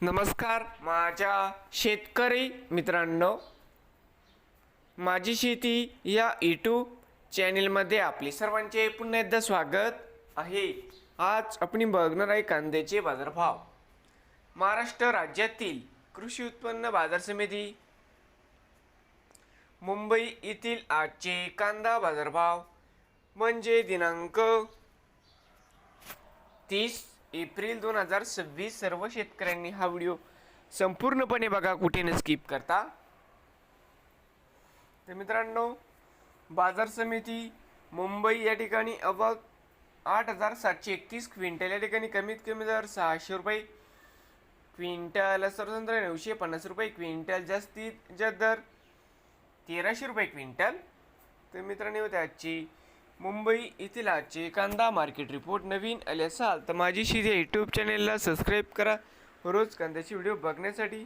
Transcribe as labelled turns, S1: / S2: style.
S1: नमस्कार माझ्या शेतकरी मित्रांनो, माझी शेती या यूट्यूब चॅनलमध्ये आपले सर्वांचे पुन्हा एकदा स्वागत आहे। आज आपण बघणार आहे कांद्याचे बाजारभाव। महाराष्ट्र राज्यातील कृषी उत्पन्न बाजार समिती मुंबई येथील आजचे कांदा बाजारभाव म्हणजे दिनांक 30 एप्रिल 2026। सर्व शेतकऱ्यांनी हा व्हिडिओ संपूर्णपणे बघा, कुठे न स्किप करता। तर मित्रांनो, बाजार समिती मुंबई या ठिकाणी अवघ 8731 क्विंटल, या ठिकाणी कमीत कमी दर 600 रुपये क्विंटल, सर्वसाधारण 950 रुपये क्विंटल, जास्तीत जास्त दर 1300 रुपये क्विंटल। तर मित्रांनो, त्याची मुंबई येथील आजचे कांदा मार्केट रिपोर्ट। नवीन आले असाल तर माझी शेती यूट्यूब चॅनेलला सबस्क्राईब करा रोज कांद्याचे व्हिडिओ बघण्यासाठी।